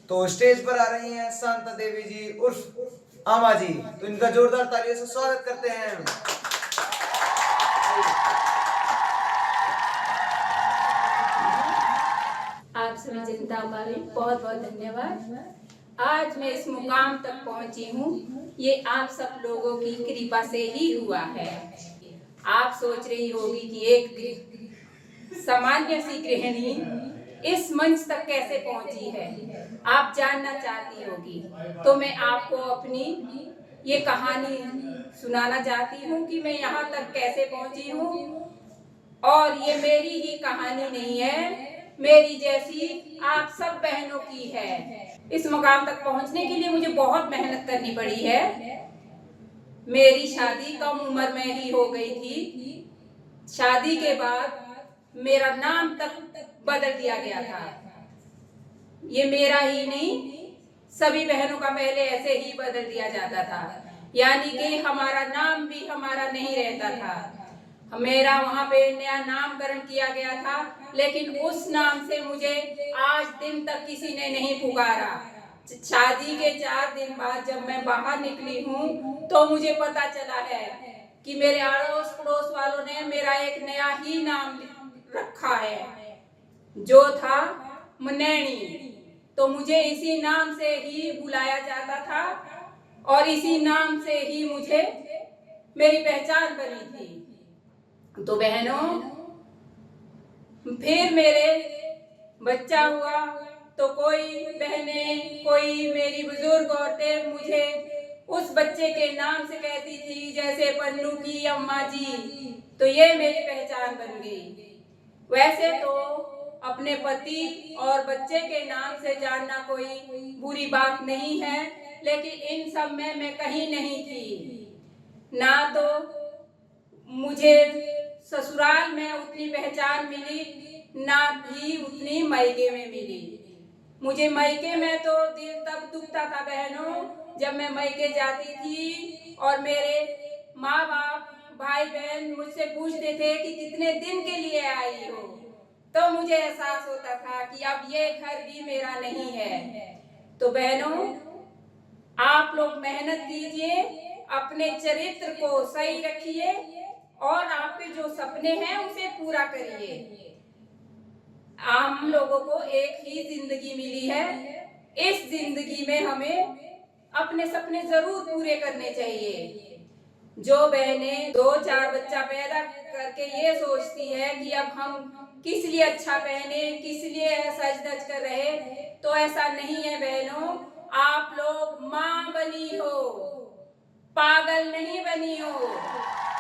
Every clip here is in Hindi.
तो स्टेज पर आ रही हैं शांता देवी जी उर्फ आमा जी, तो इनका जोरदार तालियों से स्वागत करते हैं। आप सभी जनता का भी बहुत बहुत धन्यवाद। आज मैं इस मुकाम तक पहुंची हूँ, ये आप सब लोगों की कृपा से ही हुआ है। आप सोच रही होगी कि एक सामान्य सी गृहिणी इस मंच तक कैसे पहुंची है, आप जानना चाहती होगी। तो मैं आपको अपनी ये कहानी सुनाना चाहती हूँ कि मैं यहाँ तक कैसे पहुंची हूँ। और ये मेरी ही कहानी नहीं है, मेरी जैसी आप सब बहनों की है। इस मुकाम तक पहुंचने के लिए मुझे बहुत मेहनत करनी पड़ी है। मेरी शादी कम उम्र में ही हो गई थी। शादी के बाद मेरा नाम तक बदल दिया गया था। ये मेरा ही नहीं, सभी बहनों का पहले ऐसे ही बदल दिया जाता था, यानी कि हमारा नाम भी हमारा नहीं रहता था। मेरा वहाँ पे नया नामकरण किया गया था, लेकिन उस नाम से मुझे आज दिन तक किसी ने नहीं पुकारा। शादी के 4 दिन बाद जब मैं बाहर निकली हूँ तो मुझे पता चला है कि मेरे अड़ोस पड़ोस वालों ने मेरा एक नया ही नाम रखा है, जो था मुनैनी। तो मुझे इसी नाम से ही बुलाया जाता था और इसी नाम से ही मुझे मेरी पहचान बनी थी। तो बहनों, फिर मेरे बच्चा हुआ तो कोई बहनें, कोई मेरी बुजुर्ग औरतें मुझे उस बच्चे के नाम से कहती थी, जैसे पन्नू की अम्मा जी। तो ये मेरी पहचान बन गई। वैसे तो अपने पति और बच्चे के नाम से जानना कोई बुरी बात नहीं है, लेकिन इन सब में मैं कहीं नहीं थी। ना तो मुझे ससुराल में उतनी पहचान मिली, ना ही उतनी मायके में मिली। मुझे मायके में तो दिल तब दुखता था बहनों, जब मैं मायके जाती थी और मेरे माँ बाप भाई बहन मुझसे पूछते थे कि कितने दिन के लिए आई हो। तो मुझे एहसास होता था कि अब ये घर भी मेरा नहीं है। तो बहनों, आप लोग मेहनत कीजिए, अपने चरित्र को सही रखिए और आपके जो सपने हैं उसे पूरा करिए। हम लोगों को एक ही जिंदगी मिली है, इस जिंदगी में हमें अपने सपने जरूर पूरे करने चाहिए। जो बहनें 2-4 बच्चा पैदा करके ये सोचती है कि अब हम किस लिए अच्छा पहने, किस लिए सज धज कर रहे, तो ऐसा नहीं है बहनों। आप लोग माँ बनी हो, पागल नहीं बनी हो।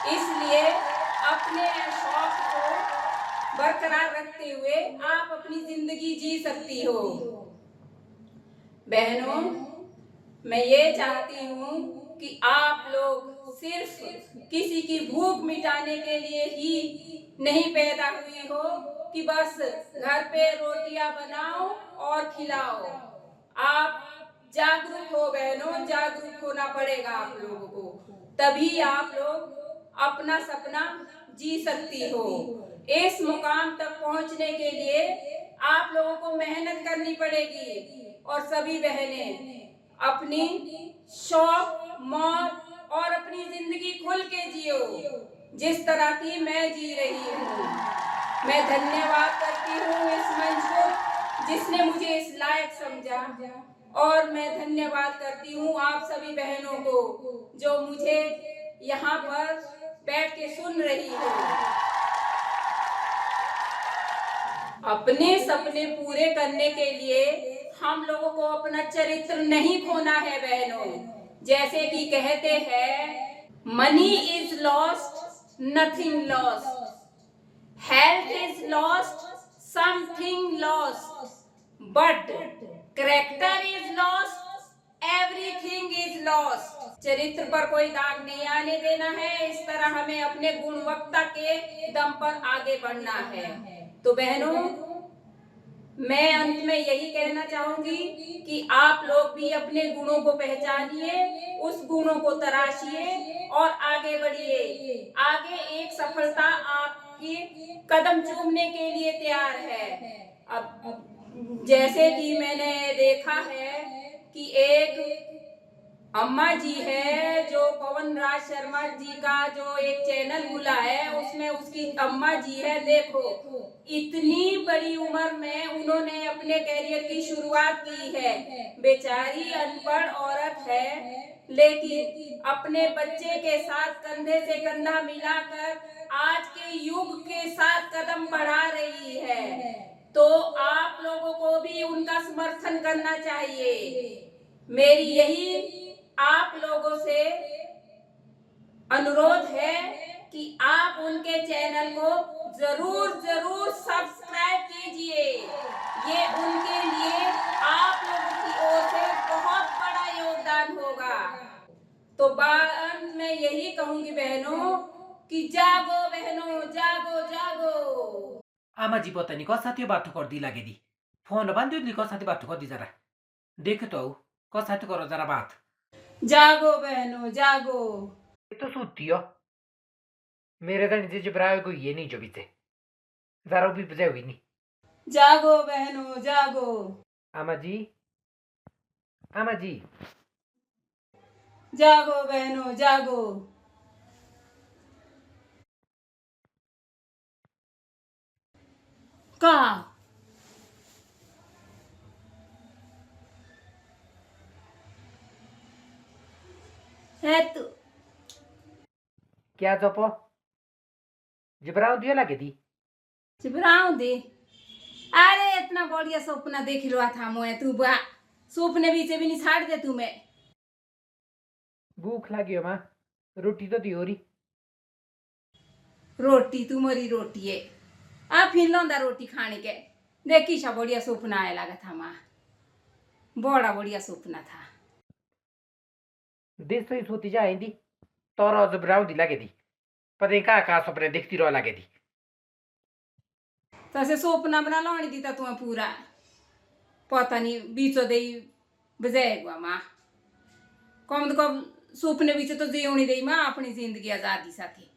इसलिए अपने शौक को बरकरार रखते हुए आप अपनी जिंदगी जी सकती हो। बहनों, मैं ये चाहती हूँ कि आप लोग सिर्फ किसी की भूख मिटाने के लिए ही नहीं पैदा हुई हो कि बस घर पे रोटियां बनाओ और खिलाओ। आप जागरूक हो बहनों, जागरूक होना पड़ेगा आप लोगों को, तभी आप लोग अपना सपना जी सकती हो। इस मुकाम तक पहुंचने के लिए आप लोगों को मेहनत करनी पड़ेगी और सभी बहनें अपनी शौक मौत और अपनी जिंदगी खुल के जियो, जिस तरह की मैं जी रही हूँ। मैं धन्यवाद करती हूँ इस मंच को जिसने मुझे इस लायक समझा, और मैं धन्यवाद करती हूँ आप सभी बहनों को जो मुझे यहाँ पर बैठ के सुन रही हो। अपने सपने पूरे करने के लिए हम लोगों को अपना चरित्र नहीं खोना है बहनों। जैसे कि कहते हैं, money is lost, nothing lost, health is lost, something lost, but character is lost, everything is lost. चरित्र पर कोई दाग नहीं आने देना है। इस तरह हमें अपने गुणवत्ता के दम पर आगे बढ़ना है। तो बहनों, मैं अंत में यही कहना चाहूंगी कि आप लोग भी अपने गुणों को पहचानिए, उस गुणों को तराशिए और आगे बढ़िए। आगे एक सफलता आपकी कदम चूमने के लिए तैयार है। अब जैसे कि मैंने देखा देखा है कि एक अम्मा जी है जो पवन राज शर्मा जी का जो एक चैनल खुला है, उसमें उसकी अम्मा जी है। देखो, इतनी बड़ी उम्र में उन्होंने अपने करियर की शुरुआत की है। बेचारी अनपढ़ औरत है, लेकिन अपने बच्चे के साथ कंधे से कंधा मिलाकर आज के युग के साथ कदम बढ़ा रही है। तो आप लोगों को भी उनका समर्थन करना चाहिए। मेरी यही आप लोगों से अनुरोध है कि आप उनके चैनल को जरूर जरूर सब्सक्राइब कीजिए। ये उनके लिए आप लोगों की ओर से बहुत बड़ा योगदान होगा। तो अंत में यही कहूंगी बहनों कि जागो बहनों, जागो जागो। आमाजी पता नहीं कसा त्यो बाटो गर्दी लागे दी फोन बांधियो दी कसा त्यो बाटो गर्दी जरा देख तो आऊ कसा त्यो करो जरा बात जागो बहनों, जागो। ये तो सूती हो मेरे तो नीचे चिपराए को ये नहीं जो बीते जरा भी बजाय हुई नहीं जागो बहनों, जागो। आमाजी जागो बहनों, जागो। का है तू क्या जपो जिब्राओ दियो लागे दी चिपराऊ दे। अरे इतना बढ़िया सपना देख रहा था मैं, तू बा सपने बीचे भी नहीं छाड़ दे तू मैं। भूख लगी हो माँ रोटी तो दी हो रही रोटी तुम्हारी रोटी है। आ फिर लौंदा रोटी खाने के देखी सा बढ़िया सपना आया लगा था माँ, बड़ा बढ़िया सपना था। देश तो ही सोती जा आईंदी तोरा जिब्राओ दी लागे दी पता नहीं कहाँ सपने देखती रहो लागे दी तसे सपना बना लौनी दी था तुम्हें पूरा पता नहीं बीचो दे बजाएगा माँ। कम तो कम सपने बीच तो जीवनी दे माँ अपनी जिंदगी आजादी साथी।